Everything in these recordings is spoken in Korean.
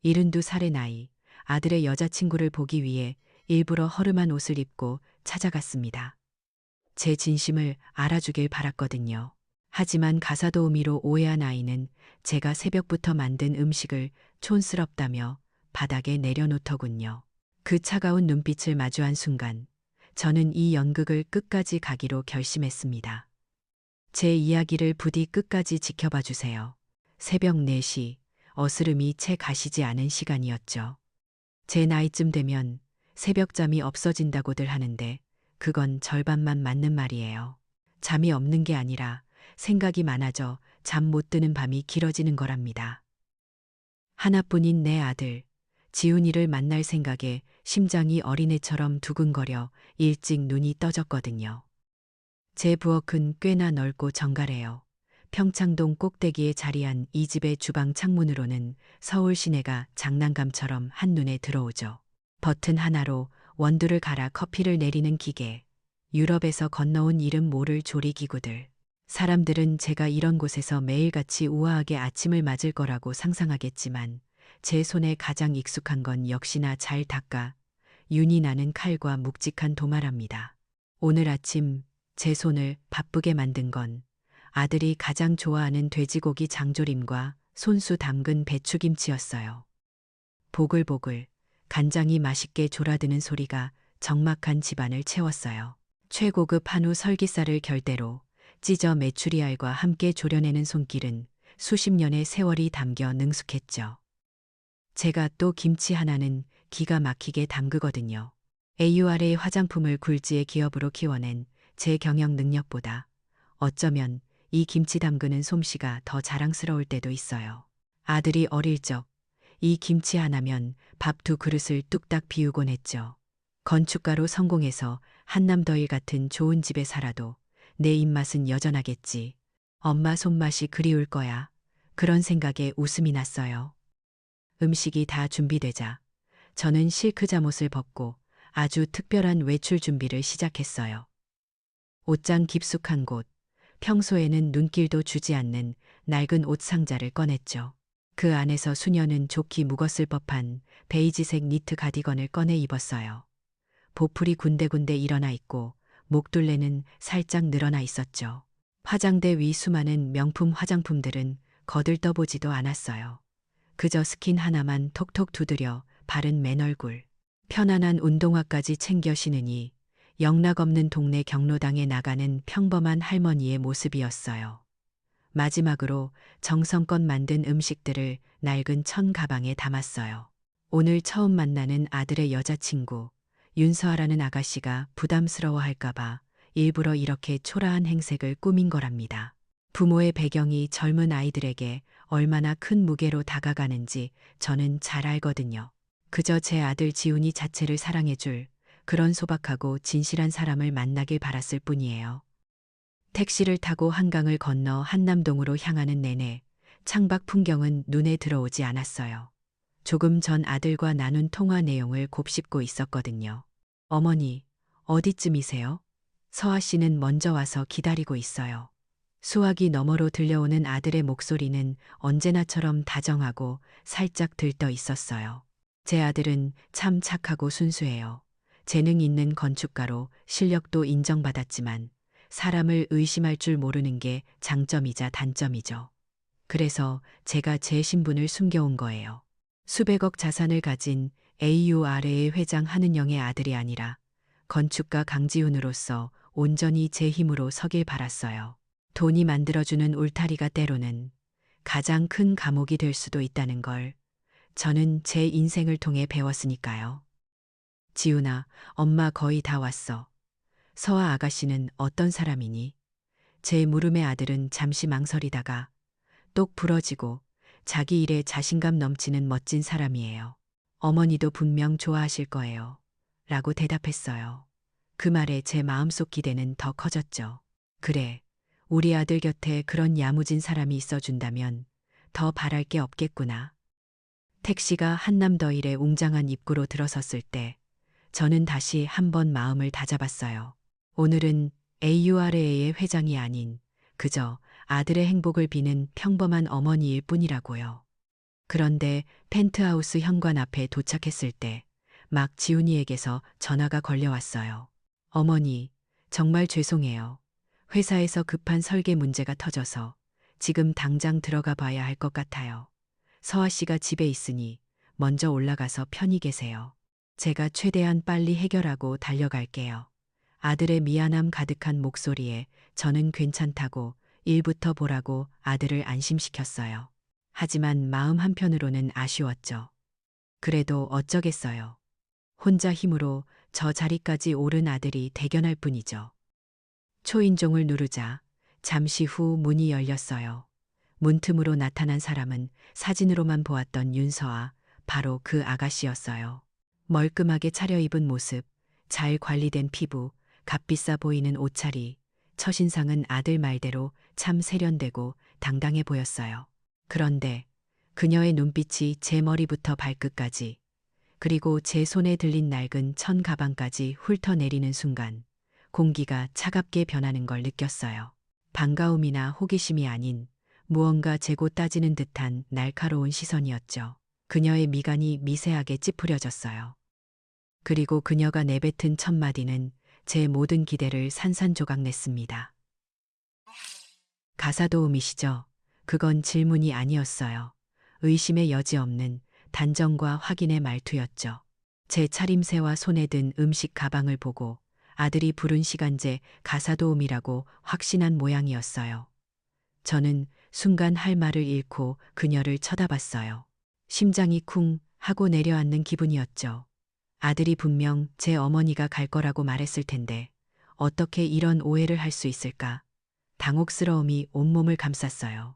72살의 나이, 아들의 여자친구를 보기 위해 일부러 허름한 옷을 입고 찾아갔습니다. 제 진심을 알아주길 바랐거든요. 하지만 가사도우미로 오해한 아이는 제가 새벽부터 만든 음식을 촌스럽다며 바닥에 내려놓더군요. 그 차가운 눈빛을 마주한 순간 저는 이 연극을 끝까지 가기로 결심했습니다. 제 이야기를 부디 끝까지 지켜봐 주세요. 새벽 4시, 어스름이 채 가시지 않은 시간이었죠. 제 나이쯤 되면 새벽잠이 없어진다고들 하는데 그건 절반만 맞는 말이에요. 잠이 없는 게 아니라 생각이 많아져 잠 못 드는 밤이 길어지는 거랍니다. 하나뿐인 내 아들, 지훈이를 만날 생각에 심장이 어린애처럼 두근거려 일찍 눈이 떠졌거든요. 제 부엌은 꽤나 넓고 정갈해요. 평창동 꼭대기에 자리한 이 집의 주방 창문으로는 서울 시내가 장난감처럼 한눈에 들어오죠. 버튼 하나로 원두를 갈아 커피를 내리는 기계, 유럽에서 건너온 이름 모를 조리기구들. 사람들은 제가 이런 곳에서 매일같이 우아하게 아침을 맞을 거라고 상상하겠지만 제 손에 가장 익숙한 건 역시나 잘 닦아 윤이 나는 칼과 묵직한 도마랍니다. 오늘 아침 제 손을 바쁘게 만든 건 아들이 가장 좋아하는 돼지고기 장조림과 손수 담근 배추김치였어요. 보글보글 간장이 맛있게 졸아드는 소리가 적막한 집안을 채웠어요. 최고급 한우 설기살을 결대로 찢어 메추리알과 함께 졸여내는 손길은 수십 년의 세월이 담겨 능숙했죠. 제가 또 김치 하나는 기가 막히게 담그거든요. AUR의 화장품을 굴지의 기업으로 키워낸 제 경영 능력보다 어쩌면 이 김치 담그는 솜씨가 더 자랑스러울 때도 있어요. 아들이 어릴 적 이 김치 하나면 밥 2그릇을 뚝딱 비우곤 했죠. 건축가로 성공해서 한남더일 같은 좋은 집에 살아도 내 입맛은 여전하겠지. 엄마 손맛이 그리울 거야. 그런 생각에 웃음이 났어요. 음식이 다 준비되자 저는 실크 잠옷을 벗고 아주 특별한 외출 준비를 시작했어요. 옷장 깊숙한 곳, 평소에는 눈길도 주지 않는 낡은 옷 상자를 꺼냈죠. 그 안에서 수녀는 좋기 묵었을 법한 베이지색 니트 가디건을 꺼내 입었어요. 보풀이 군데군데 일어나 있고 목둘레는 살짝 늘어나 있었죠. 화장대 위 수많은 명품 화장품들은 거들떠보지도 않았어요. 그저 스킨 하나만 톡톡 두드려 바른 맨 얼굴. 편안한 운동화까지 챙겨 신으니 영락없는 동네 경로당에 나가는 평범한 할머니의 모습이었어요. 마지막으로 정성껏 만든 음식들을 낡은 천 가방에 담았어요. 오늘 처음 만나는 아들의 여자친구, 윤서아라는 아가씨가 부담스러워할까봐 일부러 이렇게 초라한 행색을 꾸민 거랍니다. 부모의 배경이 젊은 아이들에게 얼마나 큰 무게로 다가가는지 저는 잘 알거든요. 그저 제 아들 지훈이 자체를 사랑해줄 그런 소박하고 진실한 사람을 만나길 바랐을 뿐이에요. 택시를 타고 한강을 건너 한남동으로 향하는 내내 창밖 풍경은 눈에 들어오지 않았어요. 조금 전 아들과 나눈 통화 내용을 곱씹고 있었거든요. 어머니, 어디쯤이세요? 서아 씨는 먼저 와서 기다리고 있어요. 수화기 너머로 들려오는 아들의 목소리는 언제나처럼 다정하고 살짝 들떠 있었어요. 제 아들은 참 착하고 순수해요. 재능 있는 건축가로 실력도 인정받았지만 사람을 의심할 줄 모르는 게 장점이자 단점이죠. 그래서 제가 제 신분을 숨겨온 거예요. 수백억 자산을 가진 AUR의 회장 한은영의 아들이 아니라 건축가 강지훈으로서 온전히 제 힘으로 서길 바랐어요. 돈이 만들어주는 울타리가 때로는 가장 큰 감옥이 될 수도 있다는 걸 저는 제 인생을 통해 배웠으니까요. 지훈아, 엄마 거의 다 왔어. 서아 아가씨는 어떤 사람이니? 제 물음에 아들은 잠시 망설이다가 똑 부러지고 자기 일에 자신감 넘치는 멋진 사람이에요. 어머니도 분명 좋아하실 거예요. 라고 대답했어요. 그 말에 제 마음속 기대는 더 커졌죠. 그래, 우리 아들 곁에 그런 야무진 사람이 있어준다면 더 바랄 게 없겠구나. 택시가 한남더일의 웅장한 입구로 들어섰을 때 저는 다시 한번 마음을 다잡았어요. 오늘은 AURA의 회장이 아닌 그저 아들의 행복을 비는 평범한 어머니일 뿐이라고요. 그런데 펜트하우스 현관 앞에 도착했을 때 막 지훈이에게서 전화가 걸려왔어요. 어머니, 정말 죄송해요. 회사에서 급한 설계 문제가 터져서 지금 당장 들어가 봐야 할 것 같아요. 서아 씨가 집에 있으니 먼저 올라가서 편히 계세요. 제가 최대한 빨리 해결하고 달려갈게요. 아들의 미안함 가득한 목소리에 저는 괜찮다고 일부터 보라고 아들을 안심시켰어요. 하지만 마음 한편으로는 아쉬웠죠. 그래도 어쩌겠어요. 혼자 힘으로 저 자리까지 오른 아들이 대견할 뿐이죠. 초인종을 누르자 잠시 후 문이 열렸어요. 문틈으로 나타난 사람은 사진으로만 보았던 윤서아, 바로 그 아가씨였어요. 멀끔하게 차려입은 모습, 잘 관리된 피부, 값비싸 보이는 옷차림, 첫인상은 아들 말대로 참 세련되고 당당해 보였어요. 그런데 그녀의 눈빛이 제 머리부터 발끝까지, 그리고 제 손에 들린 낡은 천 가방까지 훑어내리는 순간 공기가 차갑게 변하는 걸 느꼈어요. 반가움이나 호기심이 아닌 무언가 재고 따지는 듯한 날카로운 시선이었죠. 그녀의 미간이 미세하게 찌푸려졌어요. 그리고 그녀가 내뱉은 첫 마디는 제 모든 기대를 산산조각냈습니다. 가사도우미시죠? 그건 질문이 아니었어요. 의심의 여지 없는 단정과 확인의 말투였죠. 제 차림새와 손에 든 음식 가방을 보고 아들이 부른 시간제 가사도우미라고 확신한 모양이었어요. 저는 순간 할 말을 잃고 그녀를 쳐다봤어요. 심장이 쿵 하고 내려앉는 기분이었죠. 아들이 분명 제 어머니가 갈 거라고 말했을 텐데 어떻게 이런 오해를 할 수 있을까? 당혹스러움이 온몸을 감쌌어요.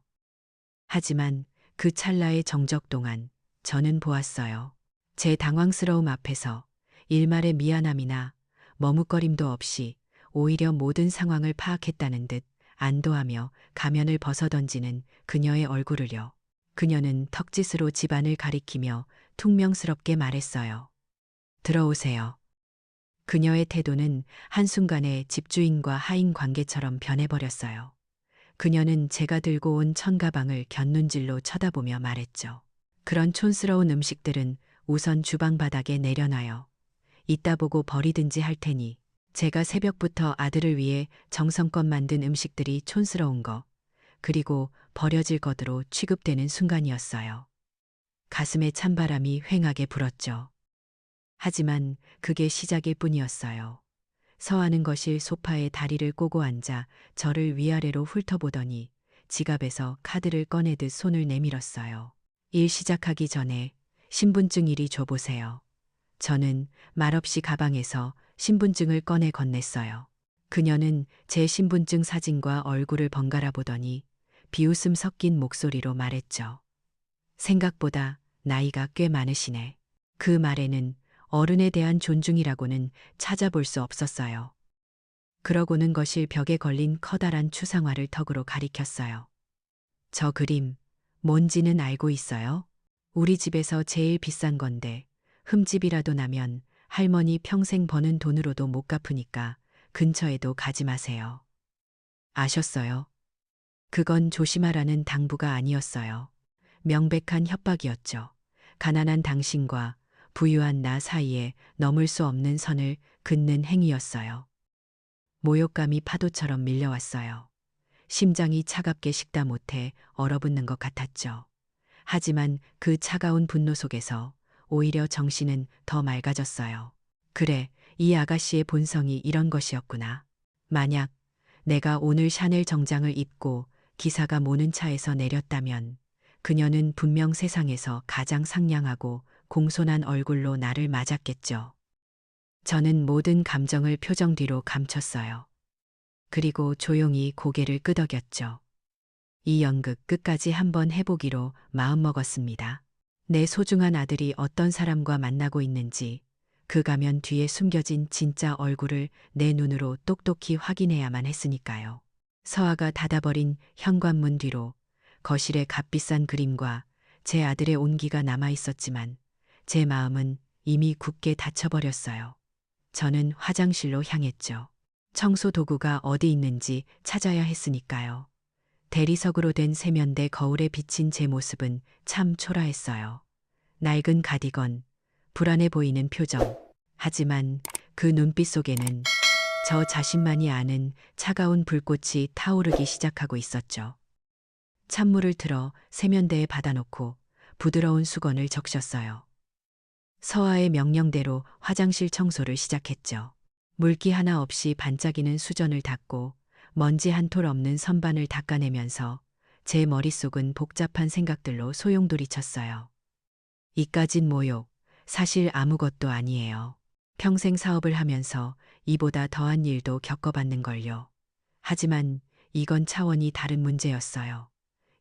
하지만 그 찰나의 정적 동안 저는 보았어요. 제 당황스러움 앞에서 일말의 미안함이나 머뭇거림도 없이 오히려 모든 상황을 파악했다는 듯 안도하며 가면을 벗어던지는 그녀의 얼굴을요. 그녀는 턱짓으로 집안을 가리키며 퉁명스럽게 말했어요. 들어오세요. 그녀의 태도는 한순간에 집주인과 하인 관계처럼 변해버렸어요. 그녀는 제가 들고 온 천가방을 곁눈질로 쳐다보며 말했죠. 그런 촌스러운 음식들은 우선 주방 바닥에 내려놔요. 이따 보고 버리든지 할 테니. 제가 새벽부터 아들을 위해 정성껏 만든 음식들이 촌스러운 거, 그리고 버려질 것으로 취급되는 순간이었어요. 가슴에 찬바람이 휑하게 불었죠. 하지만 그게 시작일 뿐이었어요. 서하는 거실 소파에 다리를 꼬고 앉아 저를 위아래로 훑어보더니 지갑에서 카드를 꺼내듯 손을 내밀었어요. 일 시작하기 전에 신분증 이리 줘보세요. 저는 말없이 가방에서 신분증을 꺼내 건넸어요. 그녀는 제 신분증 사진과 얼굴을 번갈아 보더니 비웃음 섞인 목소리로 말했죠. 생각보다 나이가 꽤 많으시네. 그 말에는 어른에 대한 존중이라고는 찾아볼 수 없었어요. 그러고는 거실 벽에 걸린 커다란 추상화를 턱으로 가리켰어요. 저 그림, 뭔지는 알고 있어요? 우리 집에서 제일 비싼 건데 흠집이라도 나면 할머니 평생 버는 돈으로도 못 갚으니까 근처에도 가지 마세요. 아셨어요? 그건 조심하라는 당부가 아니었어요. 명백한 협박이었죠. 가난한 당신과 부유한 나 사이에 넘을 수 없는 선을 긋는 행위였어요. 모욕감이 파도처럼 밀려왔어요. 심장이 차갑게 식다 못해 얼어붙는 것 같았죠. 하지만 그 차가운 분노 속에서 오히려 정신은 더 맑아졌어요. 그래, 이 아가씨의 본성이 이런 것이었구나. 만약 내가 오늘 샤넬 정장을 입고 기사가 모는 차에서 내렸다면 그녀는 분명 세상에서 가장 상냥하고 공손한 얼굴로 나를 맞았겠죠. 저는 모든 감정을 표정 뒤로 감췄어요. 그리고 조용히 고개를 끄덕였죠. 이 연극 끝까지 한번 해보기로 마음먹었습니다. 내 소중한 아들이 어떤 사람과 만나고 있는지 그 가면 뒤에 숨겨진 진짜 얼굴을 내 눈으로 똑똑히 확인해야만 했으니까요. 서아가 닫아버린 현관문 뒤로 거실에 값비싼 그림과 제 아들의 온기가 남아있었지만 제 마음은 이미 굳게 닫혀버렸어요. 저는 화장실로 향했죠. 청소 도구가 어디 있는지 찾아야 했으니까요. 대리석으로 된 세면대 거울에 비친 제 모습은 참 초라했어요. 낡은 가디건, 불안해 보이는 표정. 하지만 그 눈빛 속에는 저 자신만이 아는 차가운 불꽃이 타오르기 시작하고 있었죠. 찬물을 틀어 세면대에 받아놓고 부드러운 수건을 적셨어요. 서아의 명령대로 화장실 청소를 시작했죠. 물기 하나 없이 반짝이는 수전을 닦고 먼지 한 톨 없는 선반을 닦아내면서 제 머릿속은 복잡한 생각들로 소용돌이쳤어요. 이까진 모욕, 사실 아무것도 아니에요. 평생 사업을 하면서 이보다 더한 일도 겪어봤는 걸요. 하지만 이건 차원이 다른 문제였어요.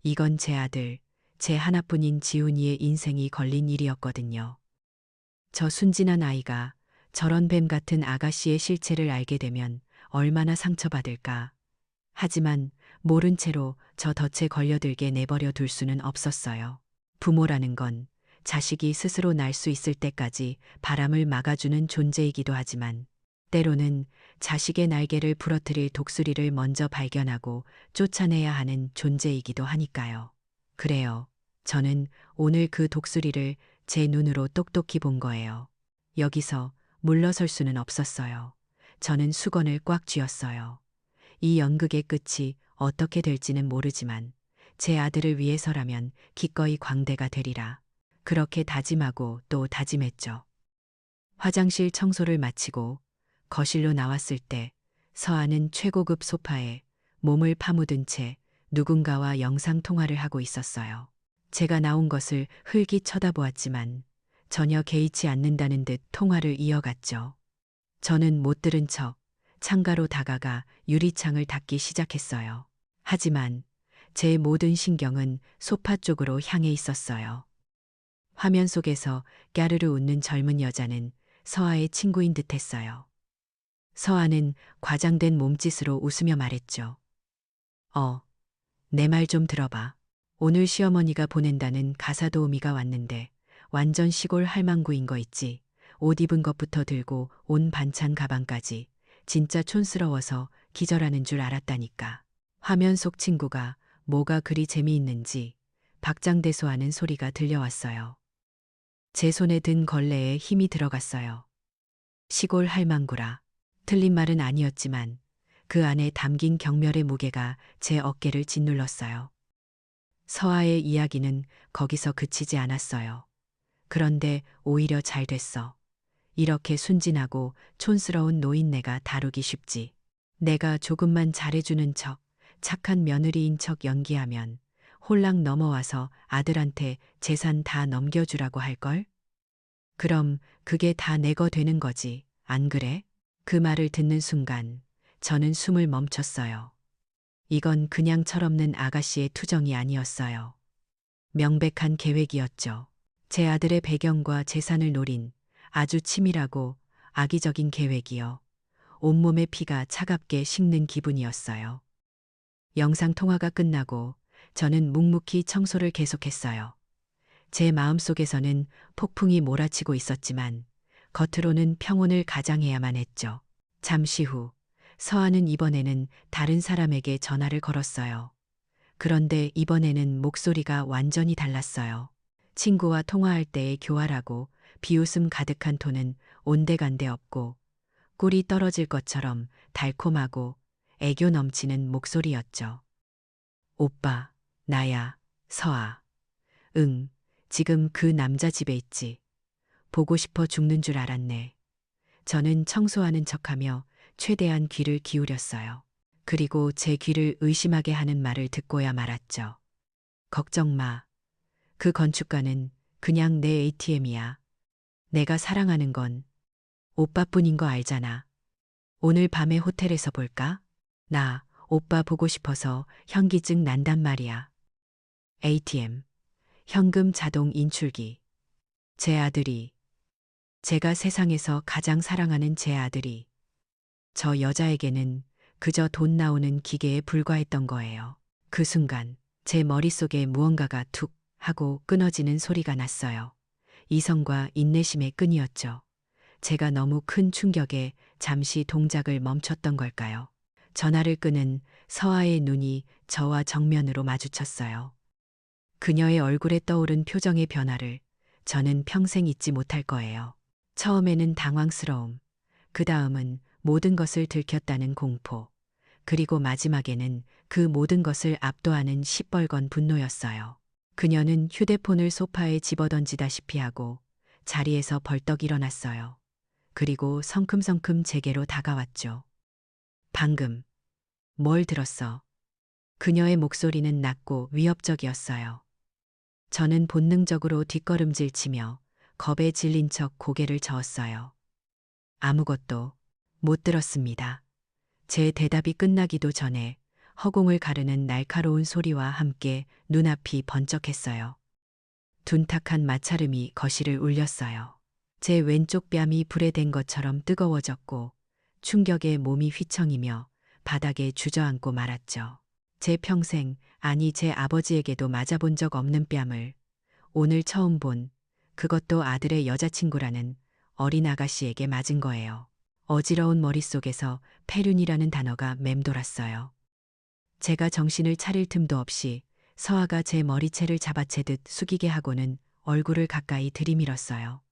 이건 제 아들, 제 하나뿐인 지훈이의 인생이 걸린 일이었거든요. 저 순진한 아이가 저런 뱀 같은 아가씨의 실체를 알게 되면 얼마나 상처받을까. 하지만 모른 채로 저 덫에 걸려들게 내버려 둘 수는 없었어요. 부모라는 건 자식이 스스로 날 수 있을 때까지 바람을 막아주는 존재이기도 하지만 때로는 자식의 날개를 부러뜨릴 독수리를 먼저 발견하고 쫓아내야 하는 존재이기도 하니까요. 그래요. 저는 오늘 그 독수리를 제 눈으로 똑똑히 본 거예요. 여기서 물러설 수는 없었어요. 저는 수건을 꽉 쥐었어요. 이 연극의 끝이 어떻게 될지는 모르지만 제 아들을 위해서라면 기꺼이 광대가 되리라. 그렇게 다짐하고 또 다짐했죠. 화장실 청소를 마치고 거실로 나왔을 때 서아는 최고급 소파에 몸을 파묻은 채 누군가와 영상 통화를 하고 있었어요. 제가 나온 것을 흘기 쳐다보았지만 전혀 개의치 않는다는 듯 통화를 이어갔죠. 저는 못 들은 척 창가로 다가가 유리창을 닫기 시작했어요. 하지만 제 모든 신경은 소파 쪽으로 향해 있었어요. 화면 속에서 까르르 웃는 젊은 여자는 서아의 친구인 듯했어요. 서아는 과장된 몸짓으로 웃으며 말했죠. 내 말 좀 들어봐. 오늘 시어머니가 보낸다는 가사 도우미가 왔는데 완전 시골 할망구인 거 있지. 옷 입은 것부터 들고 온 반찬 가방까지 진짜 촌스러워서 기절하는 줄 알았다니까. 화면 속 친구가 뭐가 그리 재미있는지 박장대소하는 소리가 들려왔어요. 제 손에 든 걸레에 힘이 들어갔어요. 시골 할망구라. 틀린 말은 아니었지만 그 안에 담긴 경멸의 무게가 제 어깨를 짓눌렀어요. 서아의 이야기는 거기서 그치지 않았어요. 그런데 오히려 잘 됐어. 이렇게 순진하고 촌스러운 노인네가 다루기 쉽지. 내가 조금만 잘해주는 척, 착한 며느리인 척 연기하면 홀랑 넘어와서 아들한테 재산 다 넘겨주라고 할걸? 그럼 그게 다 내 거 되는 거지, 안 그래? 그 말을 듣는 순간 저는 숨을 멈췄어요. 이건 그냥 철없는 아가씨의 투정이 아니었어요. 명백한 계획이었죠. 제 아들의 배경과 재산을 노린 아주 치밀하고 악의적인 계획이요. 온몸의 피가 차갑게 식는 기분이었어요. 영상 통화가 끝나고 저는 묵묵히 청소를 계속했어요. 제 마음속에서는 폭풍이 몰아치고 있었지만 겉으로는 평온을 가장해야만 했죠. 잠시 후 서아는 이번에는 다른 사람에게 전화를 걸었어요. 그런데 이번에는 목소리가 완전히 달랐어요. 친구와 통화할 때의 교활하고 비웃음 가득한 톤은 온데간데 없고 꿀이 떨어질 것처럼 달콤하고 애교 넘치는 목소리였죠. 오빠, 나야, 서아. 응, 지금 그 남자 집에 있지. 보고 싶어 죽는 줄 알았네. 저는 청소하는 척하며 최대한 귀를 기울였어요. 그리고 제 귀를 의심하게 하는 말을 듣고야 말았죠. 걱정 마. 그 건축가는 그냥 내 ATM이야. 내가 사랑하는 건 오빠뿐인 거 알잖아. 오늘 밤에 호텔에서 볼까? 나 오빠 보고 싶어서 현기증 난단 말이야. ATM, 현금 자동 인출기. 제 아들이, 제가 세상에서 가장 사랑하는 제 아들이 저 여자에게는 그저 돈 나오는 기계에 불과했던 거예요. 그 순간 제 머릿속에 무언가가 툭 하고 끊어지는 소리가 났어요. 이성과 인내심의 끈이었죠. 제가 너무 큰 충격에 잠시 동작을 멈췄던 걸까요? 전화를 끄는 서아의 눈이 저와 정면으로 마주쳤어요. 그녀의 얼굴에 떠오른 표정의 변화를 저는 평생 잊지 못할 거예요. 처음에는 당황스러움, 그 다음은 모든 것을 들켰다는 공포, 그리고 마지막에는 그 모든 것을 압도하는 시뻘건 분노였어요. 그녀는 휴대폰을 소파에 집어던지다시피 하고 자리에서 벌떡 일어났어요. 그리고 성큼성큼 제게로 다가왔죠. 방금 뭘 들었어? 그녀의 목소리는 낮고 위협적이었어요. 저는 본능적으로 뒷걸음질 치며 겁에 질린 척 고개를 저었어요. 아무것도 못 들었습니다. 제 대답이 끝나기도 전에 허공을 가르는 날카로운 소리와 함께 눈앞이 번쩍했어요. 둔탁한 마찰음이 거실을 울렸어요. 제 왼쪽 뺨이 불에 댄 것처럼 뜨거워졌고 충격에 몸이 휘청이며 바닥에 주저앉고 말았죠. 제 평생, 아니 제 아버지에게도 맞아본 적 없는 뺨을 오늘 처음 본, 그것도 아들의 여자친구라는 어린 아가씨에게 맞은 거예요. 어지러운 머릿속에서 폐륜이라는 단어가 맴돌았어요. 제가 정신을 차릴 틈도 없이 서아가 제 머리채를 잡아채듯 숙이게 하고는 얼굴을 가까이 들이밀었어요.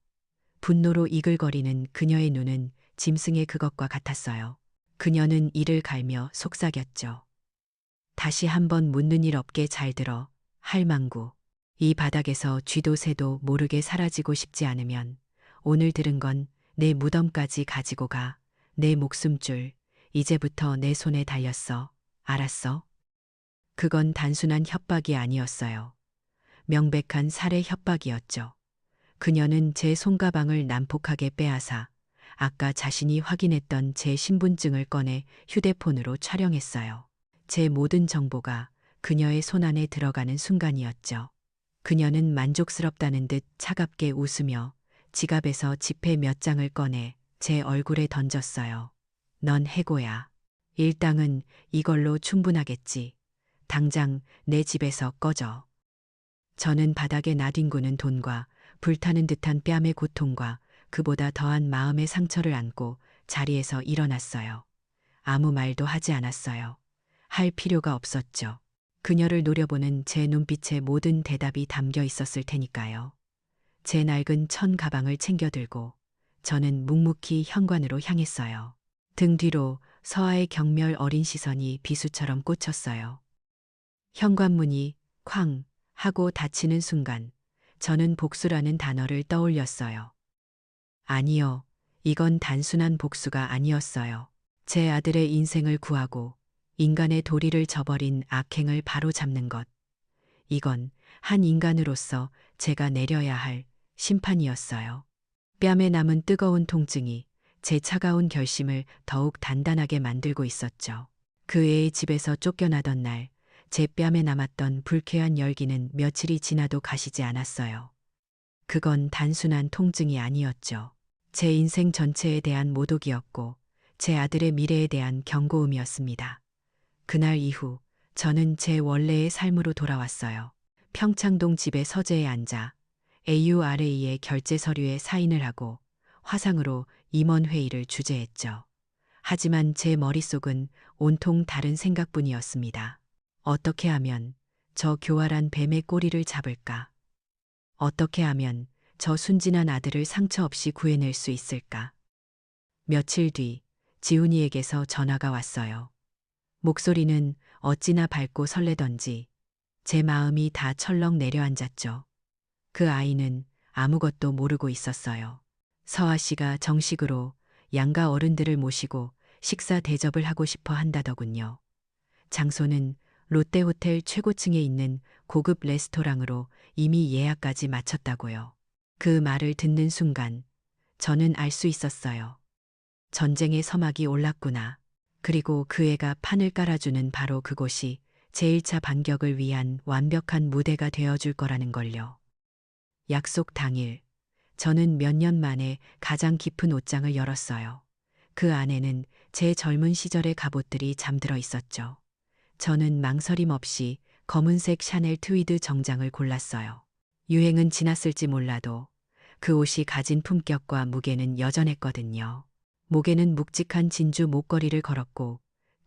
분노로 이글거리는 그녀의 눈은 짐승의 그것과 같았어요. 그녀는 이를 갈며 속삭였죠. 다시 한번 묻는 일 없게 잘 들어, 할망구. 이 바닥에서 쥐도 새도 모르게 사라지고 싶지 않으면 오늘 들은 건 내 무덤까지 가지고 가. 내 목숨줄 이제부터 내 손에 달렸어. 알았어? 그건 단순한 협박이 아니었어요. 명백한 살해 협박이었죠. 그녀는 제 손가방을 난폭하게 빼앗아 아까 자신이 확인했던 제 신분증을 꺼내 휴대폰으로 촬영했어요. 제 모든 정보가 그녀의 손 안에 들어가는 순간이었죠. 그녀는 만족스럽다는 듯 차갑게 웃으며 지갑에서 지폐 몇 장을 꺼내 제 얼굴에 던졌어요. 넌 해고야. 일당은 이걸로 충분하겠지. 당장 내 집에서 꺼져. 저는 바닥에 나뒹구는 돈과 불타는 듯한 뺨의 고통과 그보다 더한 마음의 상처를 안고 자리에서 일어났어요. 아무 말도 하지 않았어요. 할 필요가 없었죠. 그녀를 노려보는 제 눈빛에 모든 대답이 담겨 있었을 테니까요. 제 낡은 천 가방을 챙겨들고 저는 묵묵히 현관으로 향했어요. 등 뒤로 서아의 경멸 어린 시선이 비수처럼 꽂혔어요. 현관문이 쾅 하고 닫히는 순간 저는 복수라는 단어를 떠올렸어요. 아니요, 이건 단순한 복수가 아니었어요. 제 아들의 인생을 구하고 인간의 도리를 저버린 악행을 바로잡는 것. 이건 한 인간으로서 제가 내려야 할 심판이었어요. 뺨에 남은 뜨거운 통증이 제 차가운 결심을 더욱 단단하게 만들고 있었죠. 그 애의 집에서 쫓겨나던 날, 제 뺨에 남았던 불쾌한 열기는 며칠이 지나도 가시지 않았어요. 그건 단순한 통증이 아니었죠. 제 인생 전체에 대한 모독이었고, 제 아들의 미래에 대한 경고음이었습니다. 그날 이후 저는 제 원래의 삶으로 돌아왔어요. 평창동 집의 서재에 앉아 AURA의 결제 서류에 사인을 하고 화상으로 임원회의를 주재했죠. 하지만 제 머릿속은 온통 다른 생각뿐이었습니다. 어떻게 하면 저 교활한 뱀의 꼬리를 잡을까? 어떻게 하면 저 순진한 아들을 상처 없이 구해낼 수 있을까? 며칠 뒤 지훈이에게서 전화가 왔어요. 목소리는 어찌나 밝고 설레던지 제 마음이 다 철렁 내려앉았죠. 그 아이는 아무것도 모르고 있었어요. 서아 씨가 정식으로 양가 어른들을 모시고 식사 대접을 하고 싶어 한다더군요. 장소는 롯데호텔 최고층에 있는 고급 레스토랑으로 이미 예약까지 마쳤다고요. 그 말을 듣는 순간 저는 알 수 있었어요. 전쟁의 서막이 올랐구나. 그리고 그 애가 판을 깔아주는 바로 그곳이 제1차 반격을 위한 완벽한 무대가 되어줄 거라는 걸요. 약속 당일, 저는 몇 년 만에 가장 깊은 옷장을 열었어요. 그 안에는 제 젊은 시절의 갑옷들이 잠들어 있었죠. 저는 망설임 없이 검은색 샤넬 트위드 정장을 골랐어요. 유행은 지났을지 몰라도 그 옷이 가진 품격과 무게는 여전했거든요. 목에는 묵직한 진주 목걸이를 걸었고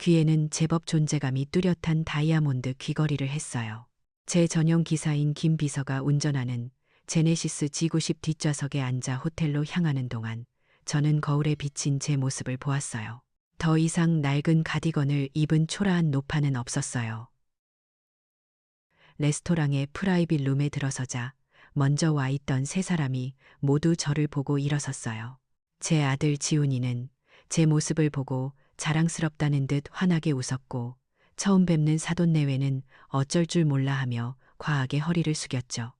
귀에는 제법 존재감이 뚜렷한 다이아몬드 귀걸이를 했어요. 제 전용 기사인 김 비서가 운전하는 제네시스 G90 뒷좌석에 앉아 호텔로 향하는 동안 저는 거울에 비친 제 모습을 보았어요. 더 이상 낡은 가디건을 입은 초라한 노파는 없었어요. 레스토랑의 프라이빗 룸에 들어서자 먼저 와 있던 세 사람이 모두 저를 보고 일어섰어요. 제 아들 지훈이는 제 모습을 보고 자랑스럽다는 듯 환하게 웃었고, 처음 뵙는 사돈내외는 어쩔 줄 몰라 하며 과하게 허리를 숙였죠.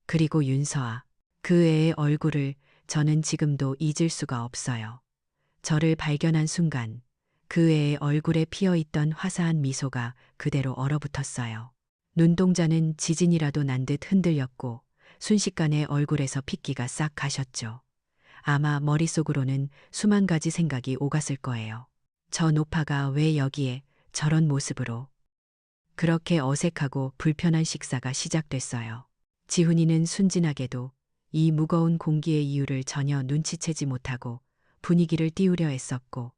그리고 윤서아, 그 애의 얼굴을 저는 지금도 잊을 수가 없어요. 저를 발견한 순간 그 애의 얼굴에 피어있던 화사한 미소가 그대로 얼어붙었어요. 눈동자는 지진이라도 난 듯 흔들렸고 순식간에 얼굴에서 핏기가 싹 가셨죠. 아마 머릿속으로는 수만 가지 생각이 오갔을 거예요. 저 노파가 왜 여기에 저런 모습으로. 그렇게 어색하고 불편한 식사가 시작됐어요. 지훈이는 순진하게도 이 무거운 공기의 이유를 전혀 눈치채지 못하고 분위기를 띄우려 했었고,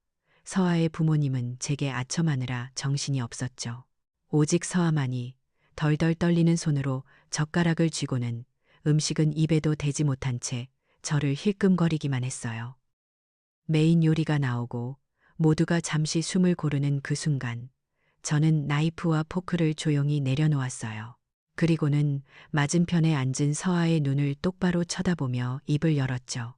서아의 부모님은 제게 아첨하느라 정신이 없었죠. 오직 서아만이 덜덜 떨리는 손으로 젓가락을 쥐고는 음식은 입에도 대지 못한 채 저를 힐끔거리기만 했어요. 메인 요리가 나오고 모두가 잠시 숨을 고르는 그 순간 저는 나이프와 포크를 조용히 내려놓았어요. 그리고는 맞은편에 앉은 서아의 눈을 똑바로 쳐다보며 입을 열었죠.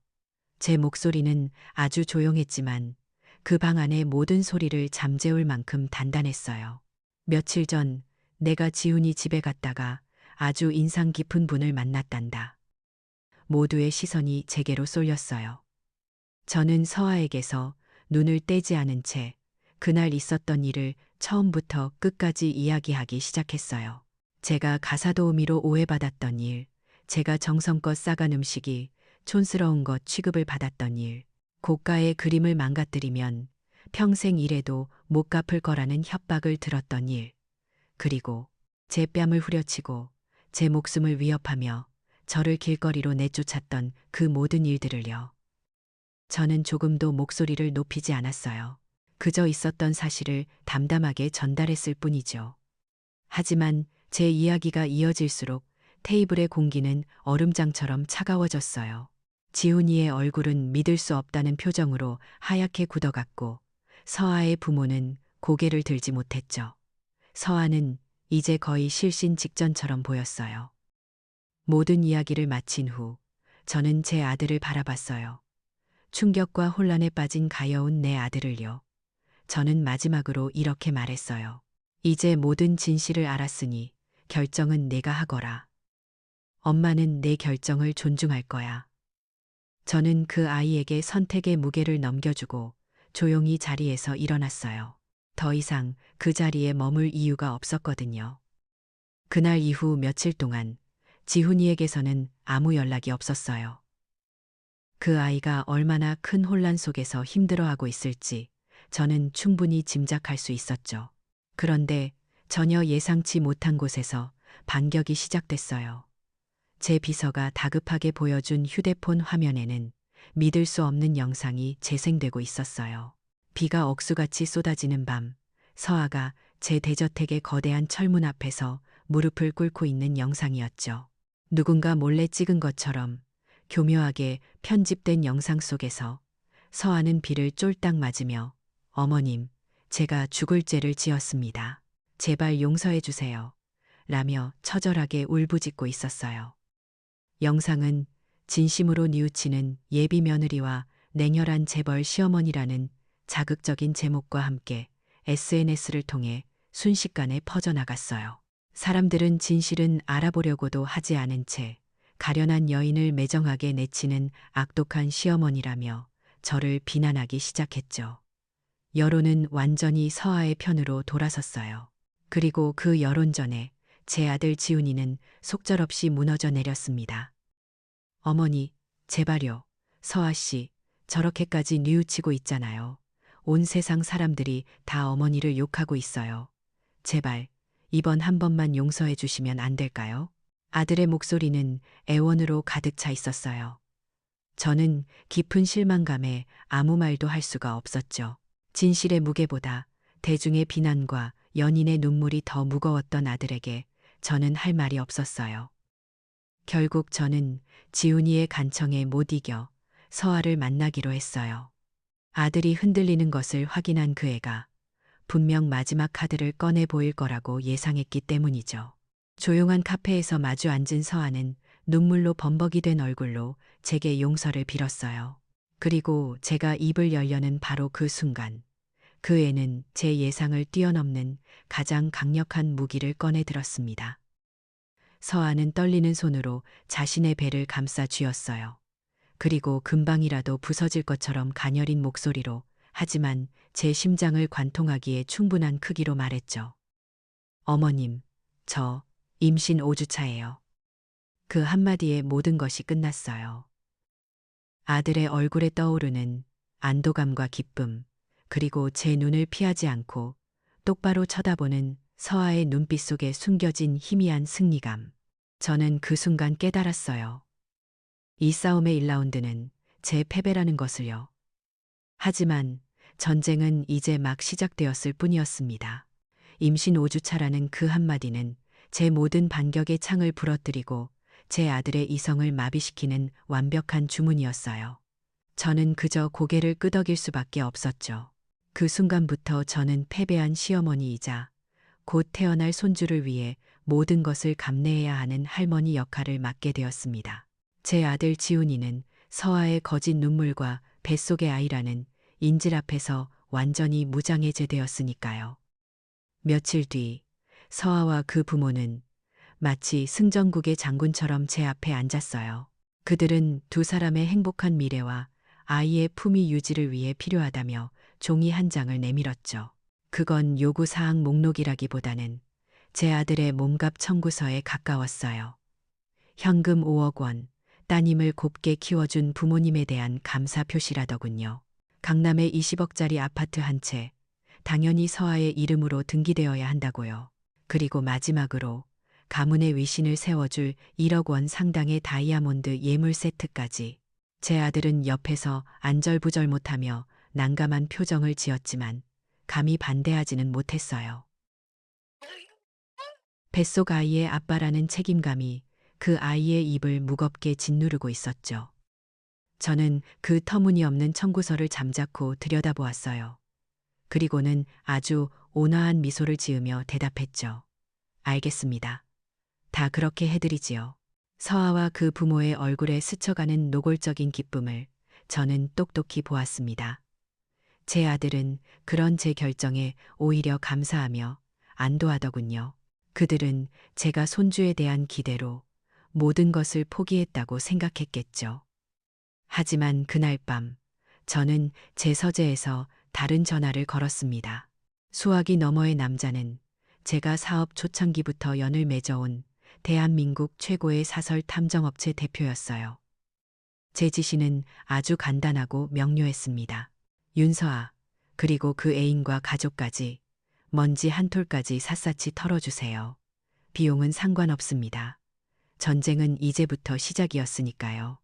제 목소리는 아주 조용했지만 그 방 안의 모든 소리를 잠재울 만큼 단단했어요. 며칠 전 내가 지훈이 집에 갔다가 아주 인상 깊은 분을 만났단다. 모두의 시선이 제게로 쏠렸어요. 저는 서아에게서 눈을 떼지 않은 채 그날 있었던 일을 처음부터 끝까지 이야기하기 시작했어요. 제가 가사도우미로 오해받았던 일, 제가 정성껏 싸간 음식이 촌스러운 것 취급을 받았던 일, 고가의 그림을 망가뜨리면 평생 일해도 못 갚을 거라는 협박을 들었던 일, 그리고 제 뺨을 후려치고 제 목숨을 위협하며 저를 길거리로 내쫓았던 그 모든 일들을요. 저는 조금도 목소리를 높이지 않았어요. 그저 있었던 사실을 담담하게 전달했을 뿐이죠. 하지만 제 이야기가 이어질수록 테이블의 공기는 얼음장처럼 차가워졌어요. 지훈이의 얼굴은 믿을 수 없다는 표정으로 하얗게 굳어갔고, 서아의 부모는 고개를 들지 못했죠. 서아는 이제 거의 실신 직전처럼 보였어요. 모든 이야기를 마친 후 저는 제 아들을 바라봤어요. 충격과 혼란에 빠진 가여운 내 아들을요. 저는 마지막으로 이렇게 말했어요. 이제 모든 진실을 알았으니 결정은 내가 하거라. 엄마는 내 결정을 존중할 거야. 저는 그 아이에게 선택의 무게를 넘겨주고 조용히 자리에서 일어났어요. 더 이상 그 자리에 머물 이유가 없었거든요. 그날 이후 며칠 동안 지훈이에게서는 아무 연락이 없었어요. 그 아이가 얼마나 큰 혼란 속에서 힘들어하고 있을지 저는 충분히 짐작할 수 있었죠. 그런데 전혀 예상치 못한 곳에서 반격이 시작됐어요. 제 비서가 다급하게 보여준 휴대폰 화면에는 믿을 수 없는 영상이 재생되고 있었어요. 비가 억수같이 쏟아지는 밤, 서아가 제 대저택의 거대한 철문 앞에서 무릎을 꿇고 있는 영상이었죠. 누군가 몰래 찍은 것처럼 교묘하게 편집된 영상 속에서 서아는 비를 쫄딱 맞으며 어머님, 제가 죽을 죄를 지었습니다. 제발 용서해 주세요. 라며 처절하게 울부짖고 있었어요. 영상은 진심으로 뉘우치는 예비 며느리와 냉혈한 재벌 시어머니라는 자극적인 제목과 함께 SNS를 통해 순식간에 퍼져나갔어요. 사람들은 진실은 알아보려고도 하지 않은 채 가련한 여인을 매정하게 내치는 악독한 시어머니라며 저를 비난하기 시작했죠. 여론은 완전히 서아의 편으로 돌아섰어요. 그리고 그 여론전에 제 아들 지훈이는 속절없이 무너져 내렸습니다. 어머니, 제발요. 서아 씨, 저렇게까지 뉘우치고 있잖아요. 온 세상 사람들이 다 어머니를 욕하고 있어요. 제발, 이번 한 번만 용서해 주시면 안 될까요? 아들의 목소리는 애원으로 가득 차 있었어요. 저는 깊은 실망감에 아무 말도 할 수가 없었죠. 진실의 무게보다 대중의 비난과 연인의 눈물이 더 무거웠던 아들에게 저는 할 말이 없었어요. 결국 저는 지훈이의 간청에 못 이겨 서아를 만나기로 했어요. 아들이 흔들리는 것을 확인한 그 애가 분명 마지막 카드를 꺼내 보일 거라고 예상했기 때문이죠. 조용한 카페에서 마주 앉은 서아는 눈물로 범벅이 된 얼굴로 제게 용서를 빌었어요. 그리고 제가 입을 열려는 바로 그 순간 그 애는 제 예상을 뛰어넘는 가장 강력한 무기를 꺼내 들었습니다. 서아는 떨리는 손으로 자신의 배를 감싸 쥐었어요. 그리고 금방이라도 부서질 것처럼 가녀린 목소리로 하지만 제 심장을 관통하기에 충분한 크기로 말했죠. 어머님, 저 임신 5주차예요. 그 한마디에 모든 것이 끝났어요. 아들의 얼굴에 떠오르는 안도감과 기쁨, 그리고 제 눈을 피하지 않고 똑바로 쳐다보는 서아의 눈빛 속에 숨겨진 희미한 승리감. 저는 그 순간 깨달았어요. 이 싸움의 1라운드는 제 패배라는 것을요. 하지만 전쟁은 이제 막 시작되었을 뿐이었습니다. 임신 5주차라는 그 한마디는 제 모든 반격의 창을 부러뜨리고 제 아들의 이성을 마비시키는 완벽한 주문이었어요. 저는 그저 고개를 끄덕일 수밖에 없었죠. 그 순간부터 저는 패배한 시어머니이자 곧 태어날 손주를 위해 모든 것을 감내해야 하는 할머니 역할을 맡게 되었습니다. 제 아들 지훈이는 서아의 거짓 눈물과 뱃속의 아이라는 인질 앞에서 완전히 무장해제되었으니까요. 며칠 뒤 서아와 그 부모는 마치 승전국의 장군처럼 제 앞에 앉았어요. 그들은 두 사람의 행복한 미래와 아이의 품위 유지를 위해 필요하다며 종이 한 장을 내밀었죠. 그건 요구사항 목록이라기보다는 제 아들의 몸값 청구서에 가까웠어요. 현금 5억 원, 따님을 곱게 키워준 부모님에 대한 감사 표시라더군요. 강남에 20억짜리 아파트 한 채, 당연히 서아의 이름으로 등기되어야 한다고요. 그리고 마지막으로 가문의 위신을 세워줄 1억 원 상당의 다이아몬드 예물 세트까지. 제 아들은 옆에서 안절부절 못하며 난감한 표정을 지었지만 감히 반대하지는 못했어요. 뱃속 아이의 아빠라는 책임감이 그 아이의 입을 무겁게 짓누르고 있었죠. 저는 그 터무니없는 청구서를 잠자코 들여다보았어요. 그리고는 아주 온화한 미소를 지으며 대답했죠. 알겠습니다. 다 그렇게 해드리지요. 서아와 그 부모의 얼굴에 스쳐가는 노골적인 기쁨을 저는 똑똑히 보았습니다. 제 아들은 그런 제 결정에 오히려 감사하며 안도하더군요. 그들은 제가 손주에 대한 기대로 모든 것을 포기했다고 생각했겠죠. 하지만 그날 밤 저는 제 서재에서 다른 전화를 걸었습니다. 수화기 너머의 남자는 제가 사업 초창기부터 연을 맺어온 대한민국 최고의 사설 탐정업체 대표였어요. 제 지시는 아주 간단하고 명료했습니다. 윤서아, 그리고 그 애인과 가족까지 먼지 한 톨까지 샅샅이 털어주세요. 비용은 상관없습니다. 전쟁은 이제부터 시작이었으니까요.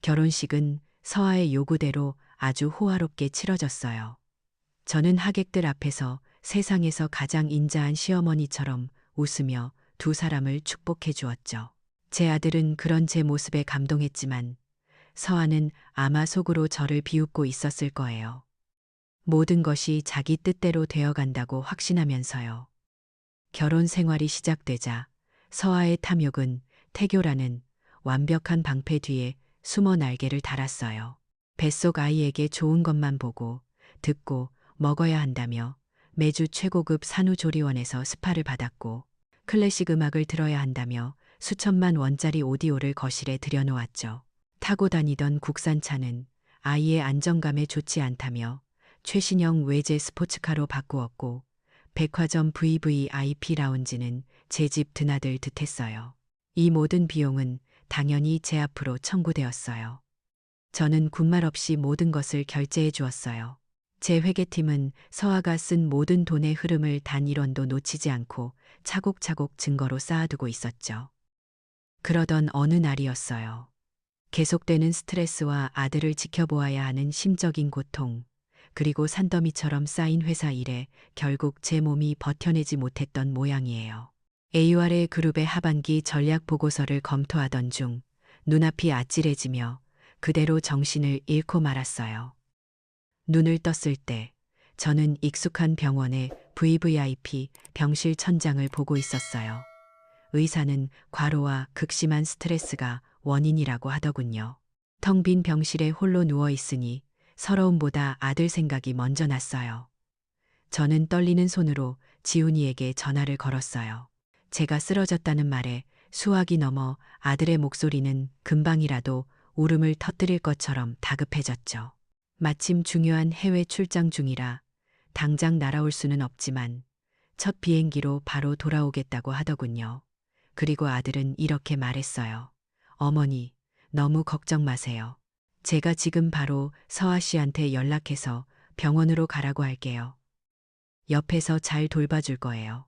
결혼식은 서아의 요구대로 아주 호화롭게 치러졌어요. 저는 하객들 앞에서 세상에서 가장 인자한 시어머니처럼 웃으며 두 사람을 축복해 주었죠. 제 아들은 그런 제 모습에 감동했지만 서아는 아마 속으로 저를 비웃고 있었을 거예요. 모든 것이 자기 뜻대로 되어간다고 확신하면서요. 결혼 생활이 시작되자 서아의 탐욕은 태교라는 완벽한 방패 뒤에 숨어 날개를 달았어요. 뱃속 아이에게 좋은 것만 보고 듣고 먹어야 한다며 매주 최고급 산후조리원에서 스파를 받았고 클래식 음악을 들어야 한다며 수천만 원짜리 오디오를 거실에 들여놓았죠. 타고 다니던 국산차는 아이의 안정감에 좋지 않다며 최신형 외제 스포츠카로 바꾸었고 백화점 VVIP 라운지는 제 집 드나들 듯했어요. 이 모든 비용은 당연히 제 앞으로 청구되었어요. 저는 군말 없이 모든 것을 결제해 주었어요. 제 회계팀은 서아가 쓴 모든 돈의 흐름을 단 1원도 놓치지 않고 차곡차곡 증거로 쌓아두고 있었죠. 그러던 어느 날이었어요. 계속되는 스트레스와 아들을 지켜보아야 하는 심적인 고통, 그리고 산더미처럼 쌓인 회사 일에 결국 제 몸이 버텨내지 못했던 모양이에요. AUR의 그룹의 하반기 전략 보고서를 검토하던 중 눈앞이 아찔해지며 그대로 정신을 잃고 말았어요. 눈을 떴을 때 저는 익숙한 병원의 VVIP 병실 천장을 보고 있었어요. 의사는 과로와 극심한 스트레스가 원인이라고 하더군요. 텅 빈 병실에 홀로 누워 있으니 서러움보다 아들 생각이 먼저 났어요. 저는 떨리는 손으로 지훈이에게 전화를 걸었어요. 제가 쓰러졌다는 말에 수학이 넘어 아들의 목소리는 금방이라도 울음을 터뜨릴 것처럼 다급해졌죠. 마침 중요한 해외 출장 중이라 당장 날아올 수는 없지만 첫 비행기로 바로 돌아오겠다고 하더군요. 그리고 아들은 이렇게 말했어요. 어머니, 너무 걱정 마세요. 제가 지금 바로 서아 씨한테 연락해서 병원으로 가라고 할게요. 옆에서 잘 돌봐줄 거예요.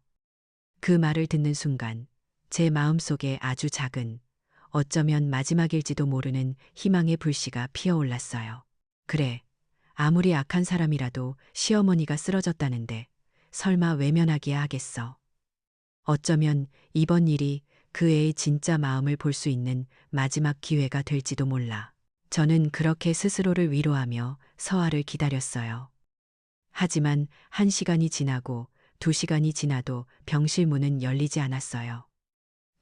그 말을 듣는 순간 제 마음속에 아주 작은, 어쩌면 마지막일지도 모르는 희망의 불씨가 피어올랐어요. 그래, 아무리 악한 사람이라도 시어머니가 쓰러졌다는데 설마 외면하기야 하겠어. 어쩌면 이번 일이 그 애의 진짜 마음을 볼 수 있는 마지막 기회가 될지도 몰라. 저는 그렇게 스스로를 위로하며 서아를 기다렸어요. 하지만 1시간이 지나고 2시간이 지나도 병실 문은 열리지 않았어요.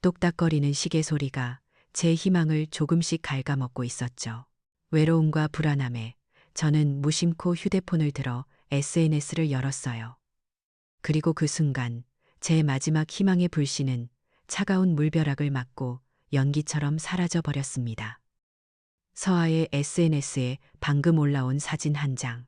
똑딱거리는 시계 소리가 제 희망을 조금씩 갉아먹고 있었죠. 외로움과 불안함에 저는 무심코 휴대폰을 들어 SNS를 열었어요. 그리고 그 순간 제 마지막 희망의 불씨는 차가운 물벼락을 맞고 연기처럼 사라져 버렸습니다. 서아의 SNS에 방금 올라온 사진 한 장.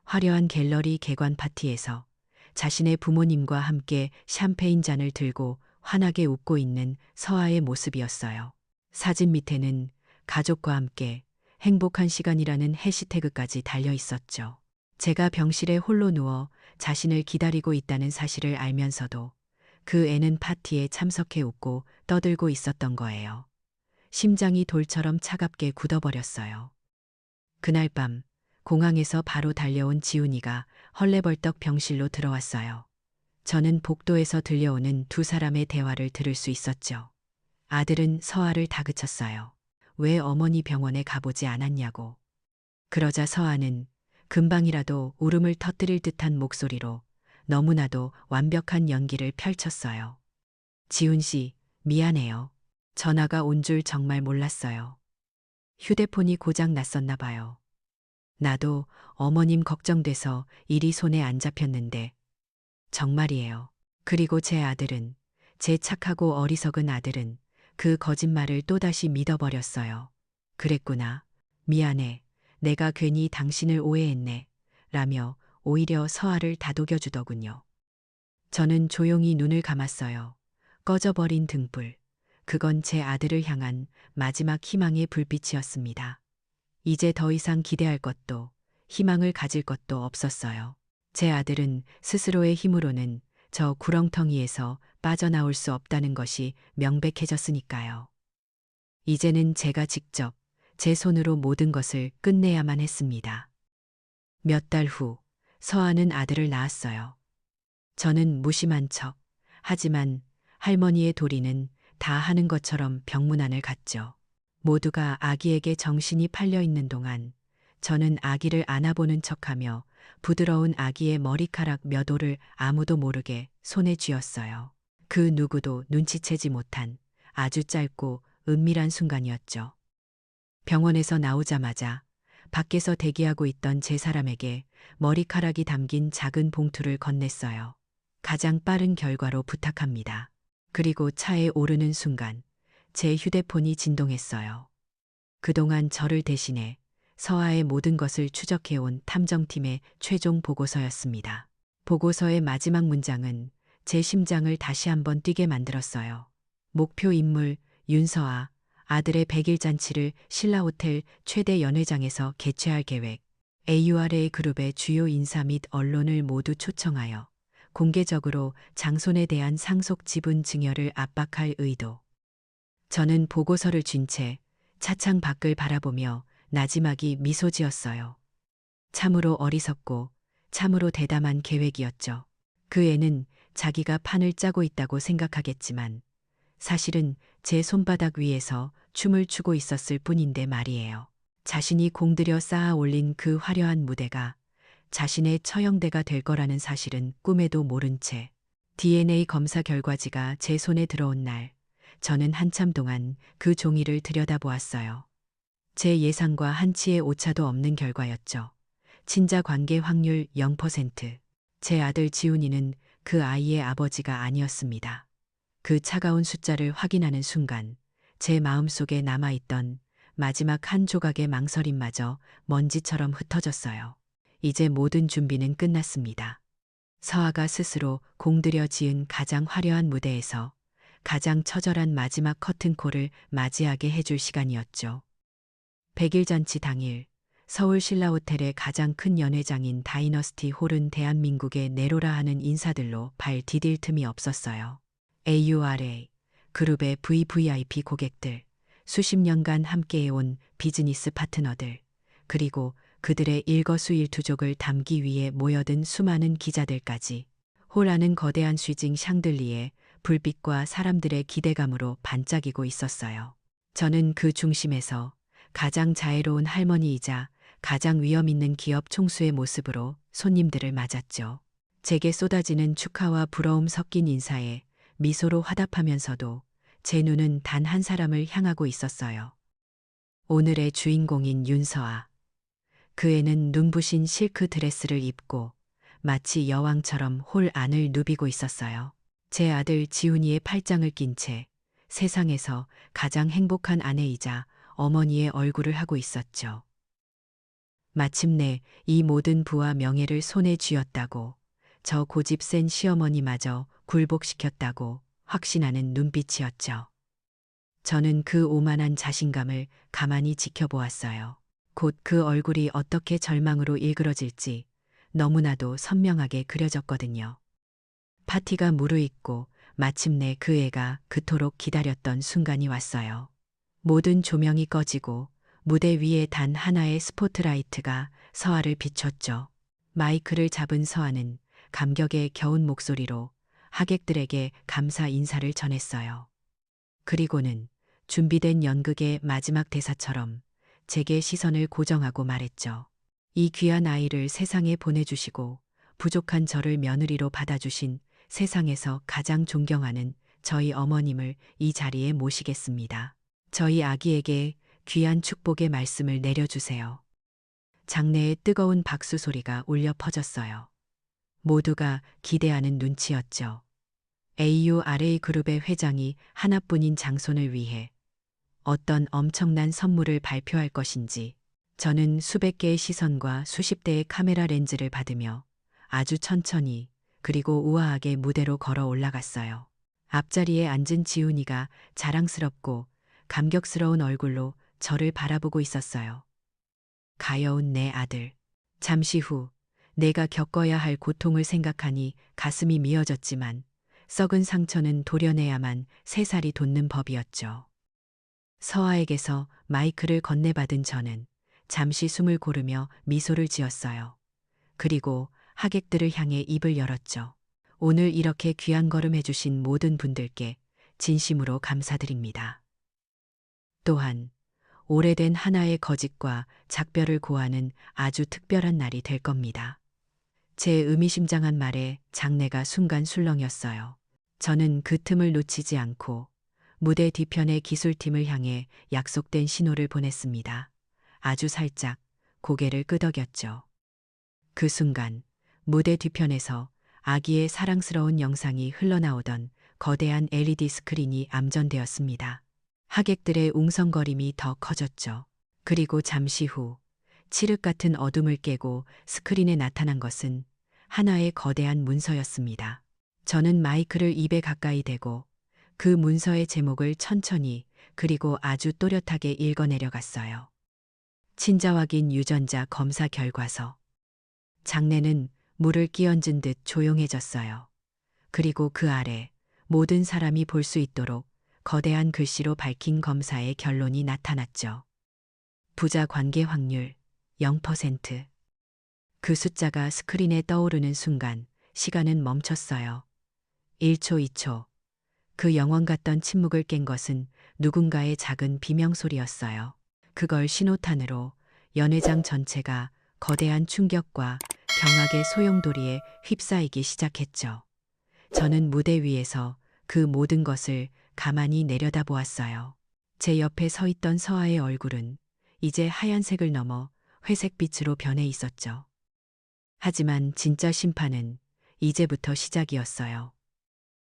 화려한 갤러리 개관 파티에서 자신의 부모님과 함께 샴페인 잔을 들고 환하게 웃고 있는 서아의 모습이었어요. 사진 밑에는 가족과 함께 행복한 시간이라는 해시태그까지 달려 있었죠. 제가 병실에 홀로 누워 자신을 기다리고 있다는 사실을 알면서도 그 애는 파티에 참석해 웃고 떠들고 있었던 거예요. 심장이 돌처럼 차갑게 굳어버렸어요. 그날 밤 공항에서 바로 달려온 지훈이가 헐레벌떡 병실로 들어왔어요. 저는 복도에서 들려오는 두 사람의 대화를 들을 수 있었죠. 아들은 서아를 다그쳤어요. 왜 어머니 병원에 가보지 않았냐고. 그러자 서아는 금방이라도 울음을 터뜨릴 듯한 목소리로 너무나도 완벽한 연기를 펼쳤어요. 지훈 씨, 미안해요. 전화가 온 줄 정말 몰랐어요. 휴대폰이 고장 났었나 봐요. 나도 어머님 걱정돼서 일이 손에 안 잡혔는데 정말이에요. 그리고 제 아들은, 제 착하고 어리석은 아들은 그 거짓말을 또다시 믿어버렸어요. 그랬구나. 미안해. 내가 괜히 당신을 오해했네. 라며 오히려 서아를 다독여주더군요. 저는 조용히 눈을 감았어요. 꺼져버린 등불. 그건 제 아들을 향한 마지막 희망의 불빛이었습니다. 이제 더 이상 기대할 것도 희망을 가질 것도 없었어요. 제 아들은 스스로의 힘으로는 저 구렁텅이에서 빠져나올 수 없다는 것이 명백해졌으니까요. 이제는 제가 직접 제 손으로 모든 것을 끝내야만 했습니다. 몇 달 후 서아는 아들을 낳았어요. 저는 무심한 척, 하지만 할머니의 도리는 다 하는 것처럼 병문안을 갔죠. 모두가 아기에게 정신이 팔려 있는 동안 저는 아기를 안아보는 척하며 부드러운 아기의 머리카락 몇 올을 아무도 모르게 손에 쥐었어요. 그 누구도 눈치채지 못한 아주 짧고 은밀한 순간이었죠. 병원에서 나오자마자 밖에서 대기하고 있던 제 사람에게 머리카락이 담긴 작은 봉투를 건넸어요. 가장 빠른 결과로 부탁합니다. 그리고 차에 오르는 순간 제 휴대폰이 진동했어요. 그동안 저를 대신해 서아의 모든 것을 추적해온 탐정팀의 최종 보고서였습니다. 보고서의 마지막 문장은 제 심장을 다시 한번 뛰게 만들었어요. 목표 인물 윤서아, 아들의 100일 잔치를 신라호텔 최대 연회장에서 개최할 계획. AURA 그룹의 주요 인사 및 언론을 모두 초청하여 공개적으로 장손에 대한 상속 지분 증여를 압박할 의도. 저는 보고서를 쥔 채 차창 밖을 바라보며 나지막이 미소 지었어요. 참으로 어리석고 참으로 대담한 계획이었죠. 그 애는 자기가 판을 짜고 있다고 생각하겠지만 사실은 제 손바닥 위에서 춤을 추고 있었을 뿐인데 말이에요. 자신이 공들여 쌓아 올린 그 화려한 무대가 자신의 처형대가 될 거라는 사실은 꿈에도 모른 채 DNA 검사 결과지가 제 손에 들어온 날, 저는 한참 동안 그 종이를 들여다보았어요. 제 예상과 한치의 오차도 없는 결과였죠. 친자 관계 확률 0%. 제 아들 지훈이는 그 아이의 아버지가 아니었습니다. 그 차가운 숫자를 확인하는 순간 제 마음속에 남아있던 마지막 한 조각의 망설임마저 먼지처럼 흩어졌어요. 이제 모든 준비는 끝났습니다. 서아가 스스로 공들여 지은 가장 화려한 무대에서 가장 처절한 마지막 커튼콜을 맞이하게 해줄 시간이었죠. 100일 잔치 당일 서울 신라호텔의 가장 큰 연회장인 다이너스티 홀은 대한민국의 네로라 하는 인사들로 발 디딜 틈이 없었어요. AURA, 그룹의 VVIP 고객들, 수십 년간 함께해온 비즈니스 파트너들, 그리고 그들의 일거수일투족을 담기 위해 모여든 수많은 기자들까지 홀 안은 거대한 슈징 샹들리에 불빛과 사람들의 기대감으로 반짝이고 있었어요. 저는 그 중심에서 가장 자애로운 할머니이자 가장 위험 있는 기업 총수의 모습으로 손님들을 맞았죠. 제게 쏟아지는 축하와 부러움 섞인 인사에 미소로 화답하면서도 제 눈은 단 한 사람을 향하고 있었어요. 오늘의 주인공인 윤서아. 그 애는 눈부신 실크 드레스를 입고 마치 여왕처럼 홀 안을 누비고 있었어요. 제 아들 지훈이의 팔짱을 낀 채 세상에서 가장 행복한 아내이자 어머니의 얼굴을 하고 있었죠. 마침내 이 모든 부와 명예를 손에 쥐었다고, 저 고집 센 시어머니마저 굴복시켰다고 확신하는 눈빛이었죠. 저는 그 오만한 자신감을 가만히 지켜보았어요. 곧 그 얼굴이 어떻게 절망으로 일그러질지 너무나도 선명하게 그려졌거든요. 파티가 무르익고 마침내 그 애가 그토록 기다렸던 순간이 왔어요. 모든 조명이 꺼지고 무대 위에 단 하나의 스포트라이트가 서아를 비췄죠. 마이크를 잡은 서아는 감격에 겨운 목소리로 하객들에게 감사 인사를 전했어요. 그리고는 준비된 연극의 마지막 대사처럼 제게 시선을 고정하고 말했죠. 이 귀한 아이를 세상에 보내주시고 부족한 저를 며느리로 받아주신 세상에서 가장 존경하는 저희 어머님을 이 자리에 모시겠습니다. 저희 아기에게 귀한 축복의 말씀을 내려주세요. 장내에 뜨거운 박수 소리가 울려 퍼졌어요. 모두가 기대하는 눈치였죠. AURA 그룹의 회장이 하나뿐인 장손을 위해 어떤 엄청난 선물을 발표할 것인지, 저는 수백 개의 시선과 수십 대의 카메라 렌즈를 받으며 아주 천천히 그리고 우아하게 무대로 걸어 올라갔어요. 앞자리에 앉은 지훈이가 자랑스럽고 감격스러운 얼굴로 저를 바라보고 있었어요. 가여운 내 아들. 잠시 후 내가 겪어야 할 고통을 생각하니 가슴이 미어졌지만 썩은 상처는 도려내야만 새살이 돋는 법이었죠. 서아에게서 마이크를 건네받은 저는 잠시 숨을 고르며 미소를 지었어요. 그리고 하객들을 향해 입을 열었죠. 오늘 이렇게 귀한 걸음 해주신 모든 분들께 진심으로 감사드립니다. 또한 오래된 하나의 거짓과 작별을 고하는 아주 특별한 날이 될 겁니다. 제 의미심장한 말에 장내가 순간 술렁였어요. 저는 그 틈을 놓치지 않고 무대 뒤편의 기술팀을 향해 약속된 신호를 보냈습니다. 아주 살짝 고개를 끄덕였죠. 그 순간 무대 뒤편에서 아기의 사랑스러운 영상이 흘러나오던 거대한 LED 스크린이 암전되었습니다. 하객들의 웅성거림이 더 커졌죠. 그리고 잠시 후 칠흑 같은 어둠을 깨고 스크린에 나타난 것은 하나의 거대한 문서였습니다. 저는 마이크를 입에 가까이 대고 그 문서의 제목을 천천히 그리고 아주 또렷하게 읽어내려갔어요. 친자 확인 유전자 검사 결과서. 장내는 물을 끼얹은 듯 조용해졌어요. 그리고 그 아래 모든 사람이 볼 수 있도록 거대한 글씨로 밝힌 검사의 결론이 나타났죠. 부자 관계 확률 0%. 그 숫자가 스크린에 떠오르는 순간 시간은 멈췄어요. 1초, 2초. 그 영원 같던 침묵을 깬 것은 누군가의 작은 비명소리였어요. 그걸 신호탄으로 연회장 전체가 거대한 충격과 경악의 소용돌이에 휩싸이기 시작했죠. 저는 무대 위에서 그 모든 것을 가만히 내려다보았어요. 제 옆에 서 있던 서아의 얼굴은 이제 하얀색을 넘어 회색빛으로 변해 있었죠. 하지만 진짜 심판은 이제부터 시작이었어요.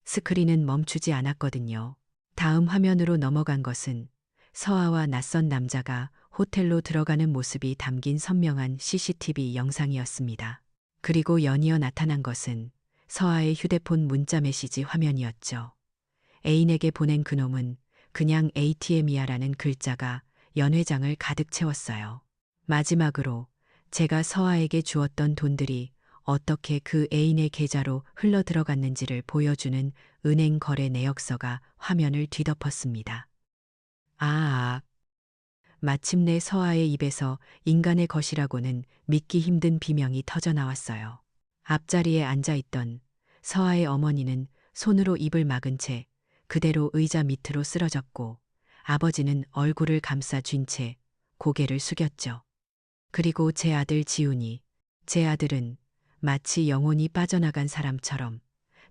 스크린은 멈추지 않았거든요. 다음 화면으로 넘어간 것은 서아와 낯선 남자가 호텔로 들어가는 모습이 담긴 선명한 CCTV 영상이었습니다. 그리고 연이어 나타난 것은 서아의 휴대폰 문자 메시지 화면이었죠. 애인에게 보낸 그놈은 그냥 ATM이야라는 글자가 연회장을 가득 채웠어요. 마지막으로 제가 서아에게 주었던 돈들이 어떻게 그 애인의 계좌로 흘러 들어갔는지를 보여주는 은행 거래 내역서가 화면을 뒤덮었습니다. 아, 마침내 서아의 입에서 인간의 것이라고는 믿기 힘든 비명이 터져 나왔어요. 앞자리에 앉아 있던 서아의 어머니는 손으로 입을 막은 채 그대로 의자 밑으로 쓰러졌고 아버지는 얼굴을 감싸 쥔 채 고개를 숙였죠. 그리고 제 아들 지훈이, 제 아들은 마치 영혼이 빠져나간 사람처럼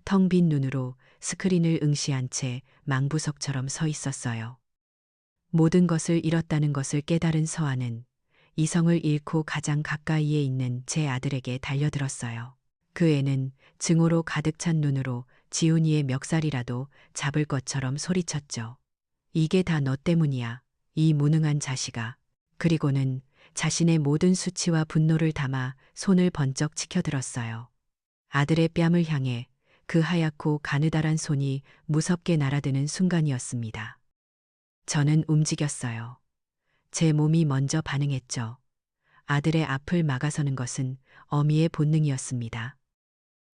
텅 빈 눈으로 스크린을 응시한 채 망부석처럼 서 있었어요. 모든 것을 잃었다는 것을 깨달은 서아는 이성을 잃고 가장 가까이에 있는 제 아들에게 달려들었어요. 그 애는 증오로 가득 찬 눈으로 지훈이의 멱살이라도 잡을 것처럼 소리쳤죠. 이게 다 너 때문이야. 이 무능한 자식아. 그리고는 자신의 모든 수치와 분노를 담아 손을 번쩍 치켜들었어요. 아들의 뺨을 향해 그 하얗고 가느다란 손이 무섭게 날아드는 순간이었습니다. 저는 움직였어요. 제 몸이 먼저 반응했죠. 아들의 앞을 막아서는 것은 어미의 본능이었습니다.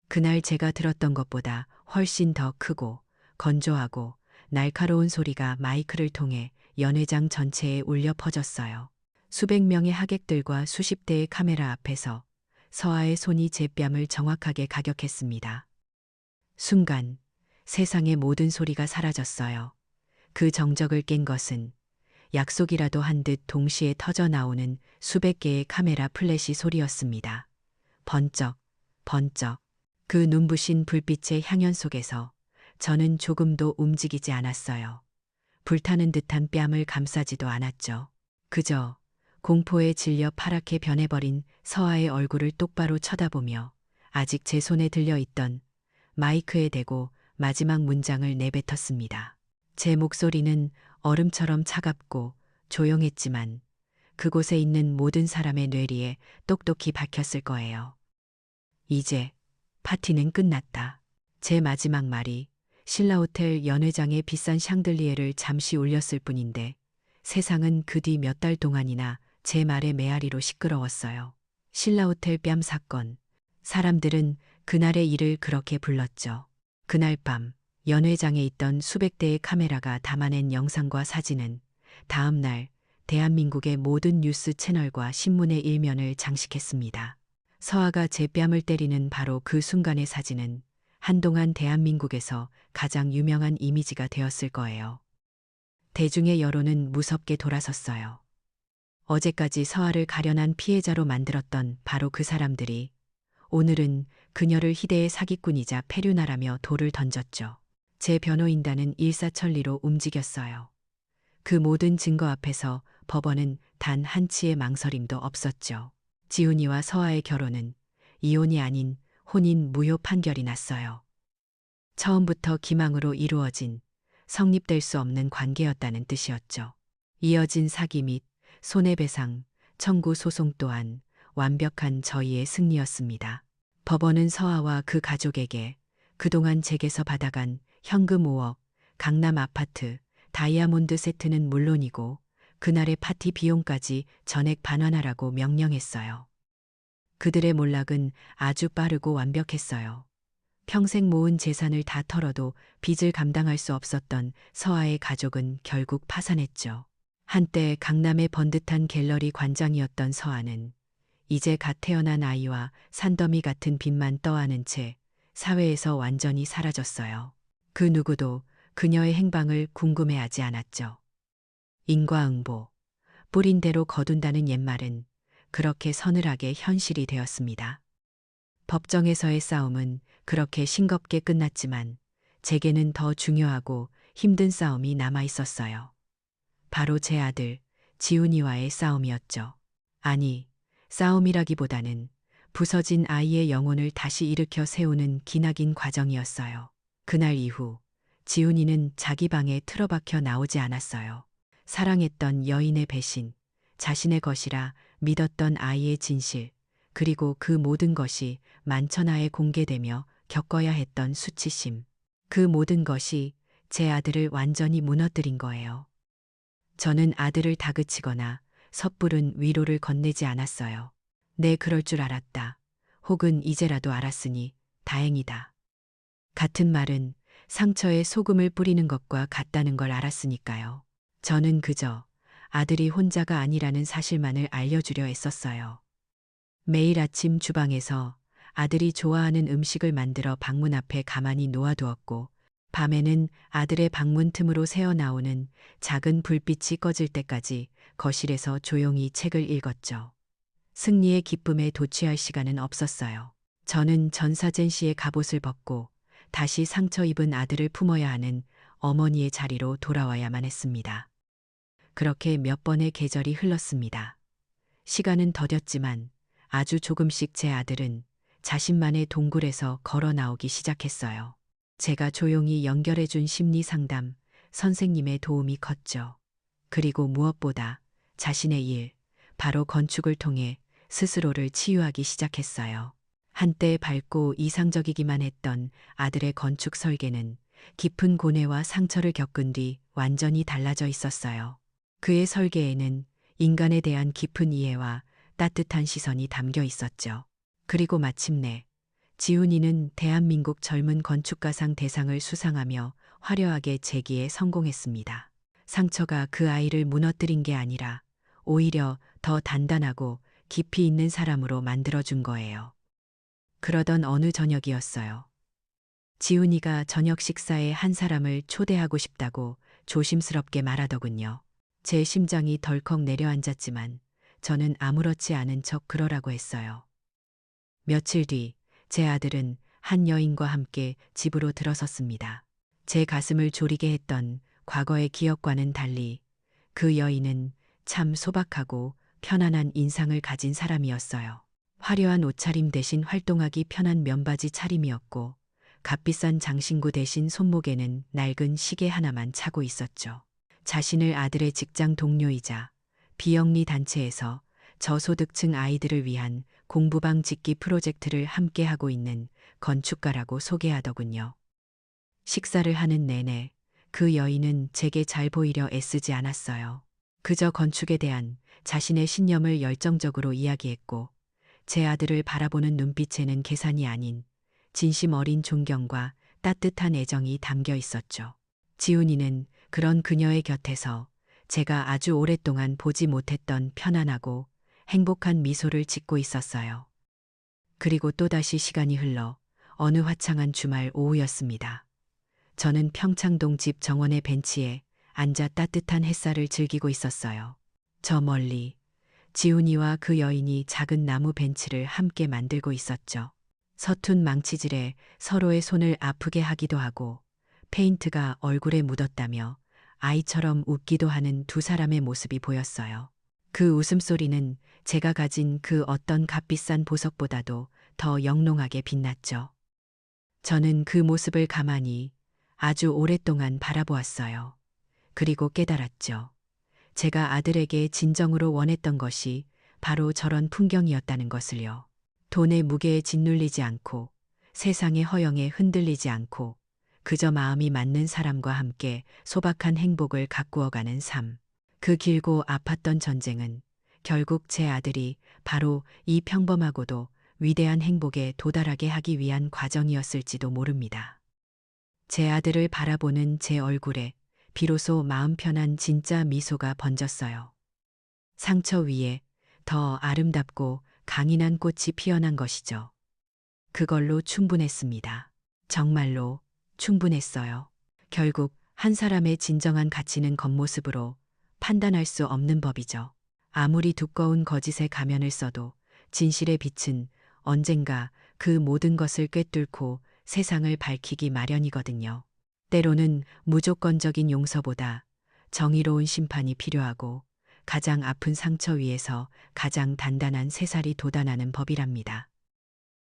그날 제가 들었던 것보다 훨씬 더 크고 건조하고 날카로운 소리가 마이크를 통해 연회장 전체에 울려 퍼졌어요. 수백 명의 하객들과 수십 대의 카메라 앞에서 서아의 손이 제 뺨을 정확하게 가격했습니다. 순간 세상의 모든 소리가 사라졌어요. 그 정적을 깬 것은 약속이라도 한 듯 동시에 터져 나오는 수백 개의 카메라 플래시 소리였습니다. 번쩍, 번쩍. 그 눈부신 불빛의 향연 속에서 저는 조금도 움직이지 않았어요. 불타는 듯한 뺨을 감싸지도 않았죠. 그저 공포에 질려 파랗게 변해버린 서아의 얼굴을 똑바로 쳐다보며 아직 제 손에 들려있던 마이크에 대고 마지막 문장을 내뱉었습니다. 제 목소리는 얼음처럼 차갑고 조용했지만 그곳에 있는 모든 사람의 뇌리에 똑똑히 박혔을 거예요. 이제 파티는 끝났다. 제 마지막 말이 신라호텔 연회장의 비싼 샹들리에를 잠시 울렸을 뿐인데 세상은 그 뒤 몇 달 동안이나 제 말의 메아리로 시끄러웠어요. 신라호텔 뺨 사건. 사람들은 그날의 일을 그렇게 불렀죠. 그날 밤 연회장에 있던 수백 대의 카메라가 담아낸 영상과 사진은 다음 날 대한민국의 모든 뉴스 채널과 신문의 일면을 장식했습니다. 서아가 제 뺨을 때리는 바로 그 순간의 사진은 한동안 대한민국에서 가장 유명한 이미지가 되었을 거예요. 대중의 여론은 무섭게 돌아섰어요. 어제까지 서아를 가련한 피해자로 만들었던 바로 그 사람들이 오늘은 그녀를 희대의 사기꾼이자 패륜하라며 돌을 던졌죠. 제 변호인단은 일사천리로 움직였어요. 그 모든 증거 앞에서 법원은 단 한치의 망설임도 없었죠. 지훈이와 서아의 결혼은 이혼이 아닌 혼인 무효 판결이 났어요. 처음부터 기망으로 이루어진 성립될 수 없는 관계였다는 뜻이었죠. 이어진 사기 및 손해배상 청구 소송 또한 완벽한 저희의 승리였습니다. 법원은 서아와 그 가족에게 그동안 제게서 받아간 현금 5억, 강남 아파트, 다이아몬드 세트는 물론이고 그날의 파티 비용까지 전액 반환하라고 명령했어요. 그들의 몰락은 아주 빠르고 완벽했어요. 평생 모은 재산을 다 털어도 빚을 감당할 수 없었던 서아의 가족은 결국 파산했죠. 한때 강남의 번듯한 갤러리 관장이었던 서아는 이제 갓 태어난 아이와 산더미 같은 빛만 떠안은 채 사회에서 완전히 사라졌어요. 그 누구도 그녀의 행방을 궁금해하지 않았죠. 인과응보, 뿌린 대로 거둔다는 옛말은 그렇게 서늘하게 현실이 되었습니다. 법정에서의 싸움은 그렇게 싱겁게 끝났지만 제게는 더 중요하고 힘든 싸움이 남아 있었어요. 바로 제 아들 지훈이와의 싸움이었죠. 아니, 싸움이라기보다는 부서진 아이의 영혼을 다시 일으켜 세우는 기나긴 과정이었어요. 그날 이후 지훈이는 자기 방에 틀어박혀 나오지 않았어요. 사랑했던 여인의 배신, 자신의 것이라 믿었던 아이의 진실, 그리고 그 모든 것이 만천하에 공개되며 겪어야 했던 수치심. 그 모든 것이 제 아들을 완전히 무너뜨린 거예요. 저는 아들을 다그치거나 섣부른 위로를 건네지 않았어요. 내 그럴 줄 알았다. 혹은 이제라도 알았으니 다행이다. 같은 말은 상처에 소금을 뿌리는 것과 같다는 걸 알았으니까요. 저는 그저 아들이 혼자가 아니라는 사실만을 알려주려 애썼어요. 매일 아침 주방에서 아들이 좋아하는 음식을 만들어 방문 앞에 가만히 놓아두었고, 밤에는 아들의 방문 틈으로 새어나오는 작은 불빛이 꺼질 때까지 거실에서 조용히 책을 읽었죠. 승리의 기쁨에 도취할 시간은 없었어요. 저는 전사젠 씨의 갑옷을 벗고 다시 상처 입은 아들을 품어야 하는 어머니의 자리로 돌아와야만 했습니다. 그렇게 몇 번의 계절이 흘렀습니다. 시간은 더뎠지만 아주 조금씩 제 아들은 자신만의 동굴에서 걸어 나오기 시작했어요. 제가 조용히 연결해준 심리 상담, 선생님의 도움이 컸죠. 그리고 무엇보다 자신의 일, 바로 건축을 통해 스스로를 치유하기 시작했어요. 한때 밝고 이상적이기만 했던 아들의 건축 설계는 깊은 고뇌와 상처를 겪은 뒤 완전히 달라져 있었어요. 그의 설계에는 인간에 대한 깊은 이해와 따뜻한 시선이 담겨 있었죠. 그리고 마침내 지훈이는 대한민국 젊은 건축가상 대상을 수상하며 화려하게 재기에 성공했습니다. 상처가 그 아이를 무너뜨린 게 아니라 오히려 더 단단하고 깊이 있는 사람으로 만들어준 거예요. 그러던 어느 저녁이었어요. 지훈이가 저녁 식사에 한 사람을 초대하고 싶다고 조심스럽게 말하더군요. 제 심장이 덜컥 내려앉았지만 저는 아무렇지 않은 척 그러라고 했어요. 며칠 뒤 제 아들은 한 여인과 함께 집으로 들어섰습니다. 제 가슴을 졸이게 했던 과거의 기억과는 달리 그 여인은 참 소박하고 편안한 인상을 가진 사람이었어요. 화려한 옷차림 대신 활동하기 편한 면바지 차림이었고, 값비싼 장신구 대신 손목에는 낡은 시계 하나만 차고 있었죠. 자신을 아들의 직장 동료이자 비영리 단체에서 저소득층 아이들을 위한 공부방 짓기 프로젝트를 함께 하고 있는 건축가라고 소개하더군요. 식사를 하는 내내 그 여인은 제게 잘 보이려 애쓰지 않았어요. 그저 건축에 대한 자신의 신념을 열정적으로 이야기했고, 제 아들을 바라보는 눈빛에는 계산이 아닌 진심 어린 존경과 따뜻한 애정이 담겨 있었죠. 지훈이는 그런 그녀의 곁에서 제가 아주 오랫동안 보지 못했던 편안하고 행복한 미소를 짓고 있었어요. 그리고 또다시 시간이 흘러 어느 화창한 주말 오후였습니다. 저는 평창동 집 정원의 벤치에 앉아 따뜻한 햇살을 즐기고 있었어요. 저 멀리 지훈이와 그 여인이 작은 나무 벤치를 함께 만들고 있었죠. 서툰 망치질에 서로의 손을 아프게 하기도 하고 페인트가 얼굴에 묻었다며 아이처럼 웃기도 하는 두 사람의 모습이 보였어요. 그 웃음소리는 제가 가진 그 어떤 값비싼 보석보다도 더 영롱하게 빛났죠. 저는 그 모습을 가만히 아주 오랫동안 바라보았어요. 그리고 깨달았죠. 제가 아들에게 진정으로 원했던 것이 바로 저런 풍경이었다는 것을요. 돈의 무게에 짓눌리지 않고 세상의 허영에 흔들리지 않고 그저 마음이 맞는 사람과 함께 소박한 행복을 가꾸어가는 삶. 그 길고 아팠던 전쟁은 결국 제 아들이 바로 이 평범하고도 위대한 행복에 도달하게 하기 위한 과정이었을지도 모릅니다. 제 아들을 바라보는 제 얼굴에 비로소 마음 편한 진짜 미소가 번졌어요. 상처 위에 더 아름답고 강인한 꽃이 피어난 것이죠. 그걸로 충분했습니다. 정말로 충분했어요. 결국 한 사람의 진정한 가치는 겉모습으로 판단할 수 없는 법이죠. 아무리 두꺼운 거짓의 가면을 써도 진실의 빛은 언젠가 그 모든 것을 꿰뚫고 세상을 밝히기 마련이거든요. 때로는 무조건적인 용서보다 정의로운 심판이 필요하고 가장 아픈 상처 위에서 가장 단단한 새살이 돋아나는 법이랍니다.